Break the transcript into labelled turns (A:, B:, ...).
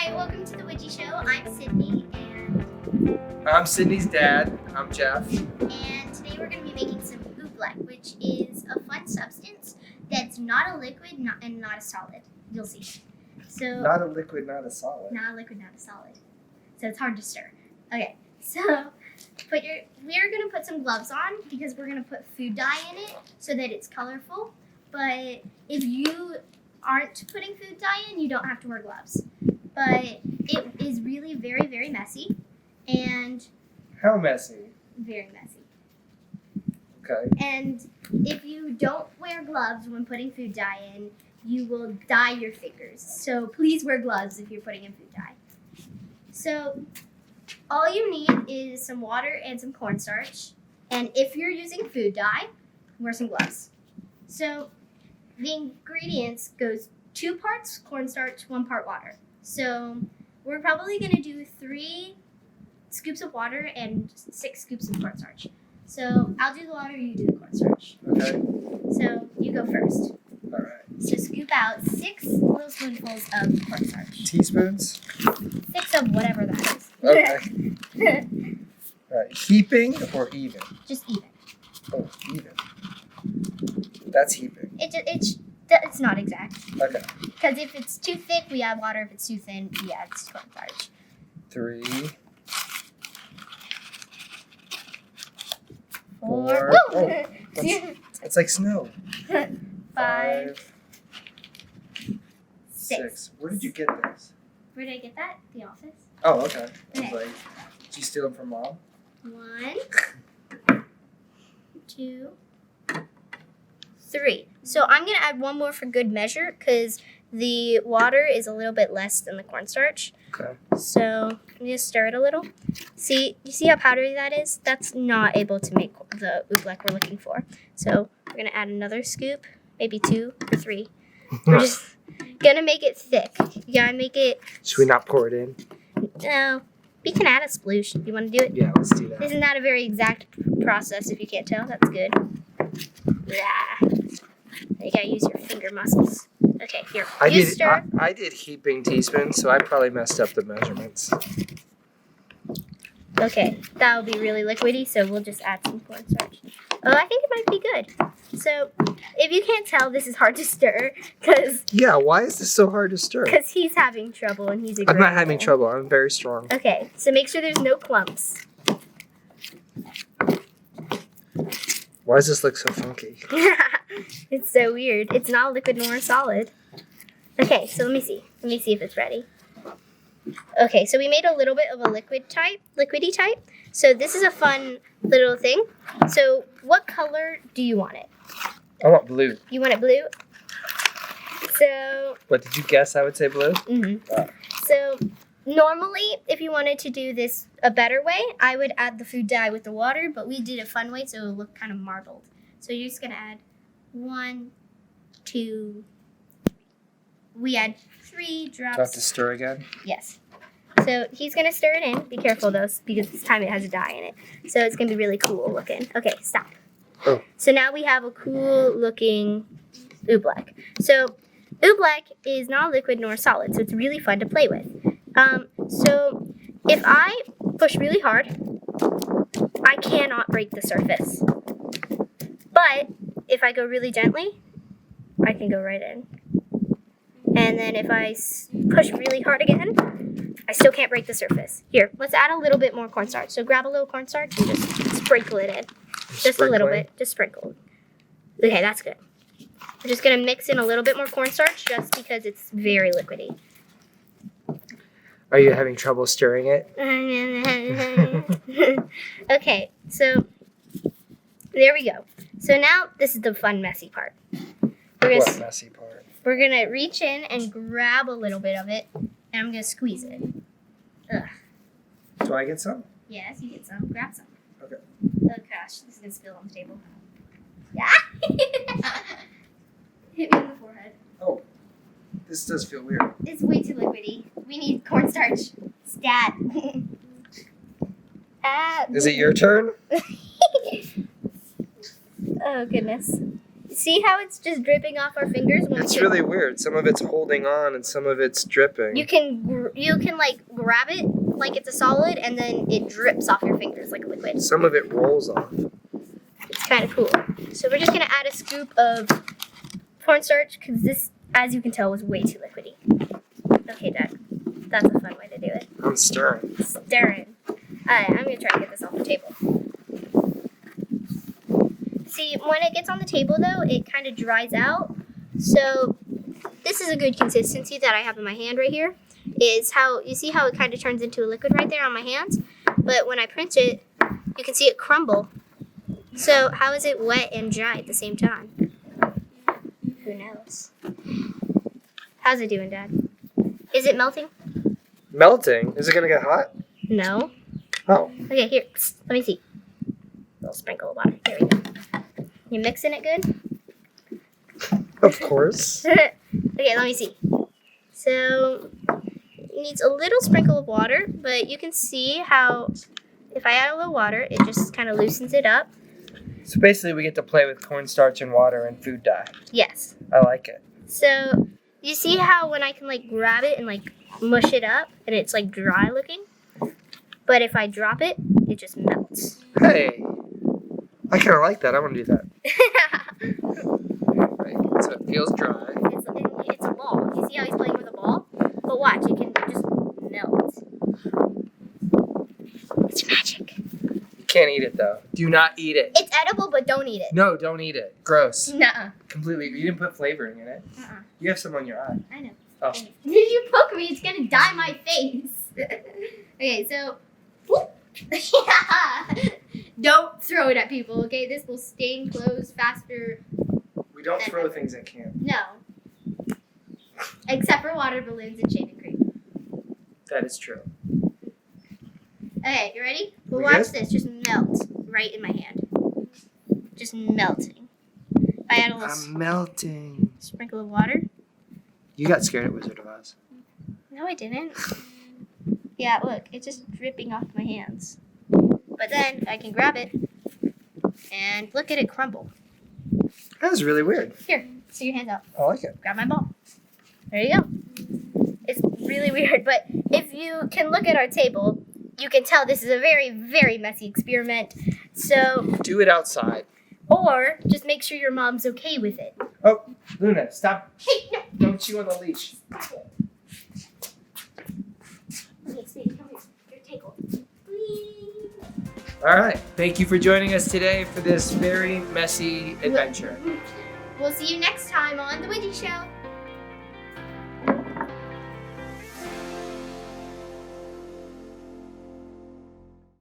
A: Hi, welcome to the Widji Show. I'm Sydney, and
B: I'm Sydney's dad. I'm Jeff.
A: today we're going to be making some Ooblek, which is a fun substance that's not a liquid and not a solid. You'll see. So
B: Not a liquid, not a solid.
A: not a liquid, not a solid. So it's hard to stir. Okay, so we're going to put some gloves on because we're going to put food dye in it so that it's colorful. But if you aren't putting food dye in, you don't have to wear gloves. But it is really very, very messy and
B: How messy?
A: very messy.
B: Okay.
A: And if you don't wear gloves when putting food dye in, you will dye your fingers. So please wear gloves if you're putting in food dye. So all you need is some water and some cornstarch. And if you're using food dye, wear some gloves. So the ingredients goes 2 parts cornstarch, 1 part water. So we're probably going to do 3 scoops of water and 6 scoops of cornstarch. So I'll do the water, you do the cornstarch.
B: Okay.
A: So you go first.
B: All right.
A: So scoop out 6 little spoonfuls of cornstarch.
B: Teaspoons?
A: 6 of whatever that is.
B: Okay. All right. Heaping or even?
A: Just even.
B: Oh, even. That's heaping.
A: It's not exact.
B: Okay.
A: Because if it's too thick, we add water. If it's too thin, we add cornstarch.
B: 3,
A: 4.
B: Oh, it's like snow.
A: 5.
B: 6. Where did you get this?
A: Where did I get that? The office.
B: Oh, okay. I was
A: Okay.
B: like, did you steal them from mom?
A: 1, 2, 3. So I'm going to add 1 more for good measure because the water is a little bit less than the cornstarch.
B: Okay.
A: So I'm going to stir it a little. You see how powdery that is? That's not able to make the Ooblek we're looking for. So we're going to add another scoop, maybe 2 or 3. We're just going to make it thick. You got to make it...
B: Should we not pour it in?
A: No. We can add a sploosh. You want to do it?
B: Yeah, let's do that.
A: Isn't that a very exact process if you can't tell? That's good. Yeah. You gotta use your finger muscles. Okay, here. Stir.
B: I did heaping teaspoons, so I probably messed up the measurements.
A: Okay, that will be really liquidy, so we'll just add some cornstarch. Oh, I think it might be good. So, if you can't tell, this is hard to stir because
B: Yeah, why is this so hard to stir?
A: he's having trouble and he's a
B: I'm not having
A: grandpa.
B: trouble. I'm very strong.
A: Okay, so make sure there's no clumps.
B: Why does this look so funky?
A: It's so weird. It's not a liquid nor a solid. Okay, so let me see. Let me see if it's ready. Okay, so we made a little bit of a liquidy type. So this is a fun little thing. So what color do you want it?
B: I want blue.
A: You want it blue? So,
B: What, did you guess I would say blue?
A: so normally if you wanted to do this a better way, I would add the food dye with the water, but we did a fun way so it'll look kind of marbled. So you're just gonna add 1, 2, we add 3 drops.
B: Do I have to stir again?
A: Yes. So he's going to stir it in. Be careful, though, because this time it has a dye in it. So it's going to be really cool looking. Okay, stop.
B: Oh.
A: So now we have a cool looking Ooblek. So Ooblek is not liquid nor solid, so it's really fun to play with. So if I push really hard, I cannot break the surface. But if I go really gently, I can go right in. And then if I push really hard again, I still can't break the surface. Here, let's add a little bit more cornstarch. So grab a little cornstarch and just sprinkle it in. Just a little bit. Just sprinkle. Okay, that's good. We're just going to mix in a little bit more cornstarch just because it's very liquidy.
B: Are you having trouble stirring it?
A: Okay, so there we go. So now this is the fun, messy part.
B: What messy part?
A: We're going to reach in and grab a little bit of it, and I'm going to squeeze it. Ugh.
B: Do I get some?
A: Yes, you get some. Grab some.
B: Okay.
A: Oh gosh, this is going to spill on the table. Yeah! Hit me in the forehead.
B: Oh, this does feel weird.
A: It's way too liquidy. We need cornstarch. Stat.
B: Is it your turn?
A: Oh goodness. See how it's just dripping off our fingers? When
B: It's really weird. Some of it's holding on and some of it's dripping.
A: You can like grab it like it's a solid, and then it drips off your fingers like a liquid.
B: Some of it rolls off.
A: It's kind of cool. So we're just gonna add a scoop of cornstarch because this, as you can tell, was way too liquidy. Okay, Dad, that's a fun way to do it.
B: I'm stirring.
A: Stirring. Alright, I'm gonna try to get this off the table. See, when it gets on the table though, it kind of dries out. So this is a good consistency that I have in my hand right here. Is how, you see how it kind of turns into a liquid right there on my hands? But when I pinch it, you can see it crumble. So how is it wet and dry at the same time? Who knows? How's it doing, Dad? Is it melting?
B: Melting? Is it gonna get hot?
A: No.
B: Oh.
A: Okay, here, psst, let me see. A little sprinkle of water. There we go. You mixing it good?
B: Of course.
A: Okay, let me see. So, it needs a little sprinkle of water, but you can see how if I add a little water, it just kind of loosens it up.
B: So basically we get to play with cornstarch and water and food dye.
A: Yes.
B: I like it.
A: So, you see how when I can like grab it and like mush it up and it's like dry looking? But if I drop it, it just melts.
B: Hey, I kind of like that. I want to do that. Right, so it feels dry.
A: It's a ball. You see how he's playing with a ball? But watch, it can just melt. It's magic.
B: You can't eat it though. Do not eat it.
A: It's edible, but don't eat it.
B: No, don't eat it. Gross.
A: Nuh-uh.
B: Completely. You didn't put flavoring in it.
A: Uh-uh.
B: You have some on your eye.
A: I know.
B: Oh.
A: Did you poke me? It's gonna dye my face. Okay, so. Don't throw it at people, okay? This will stain clothes faster.
B: We don't throw things at camp.
A: No. Except for water balloons and shaving cream.
B: That is true.
A: Okay, you ready? Well,
B: We
A: watch
B: good?
A: this just melt right in my hand. Just melting. I add a little
B: I'm melting.
A: sprinkle of water.
B: You got scared at Wizard of Oz.
A: No, I didn't. Yeah, look, it's just dripping off my hands. But then I can grab it and look at it crumble.
B: That was really weird.
A: Here, see your hands out.
B: I like it.
A: Grab my ball. There you go. It's really weird, but if you can look at our table, you can tell this is a very, very messy experiment. So,
B: Do it outside.
A: or just make sure your mom's okay with it.
B: Oh, Luna, stop.
A: Hey, no.
B: Don't chew on the leash.
A: Stop it. Okay, sweetie, come here. Your table.
B: All right. Thank you for joining us today for this very messy adventure.
A: We'll see you next time on The Widji Show.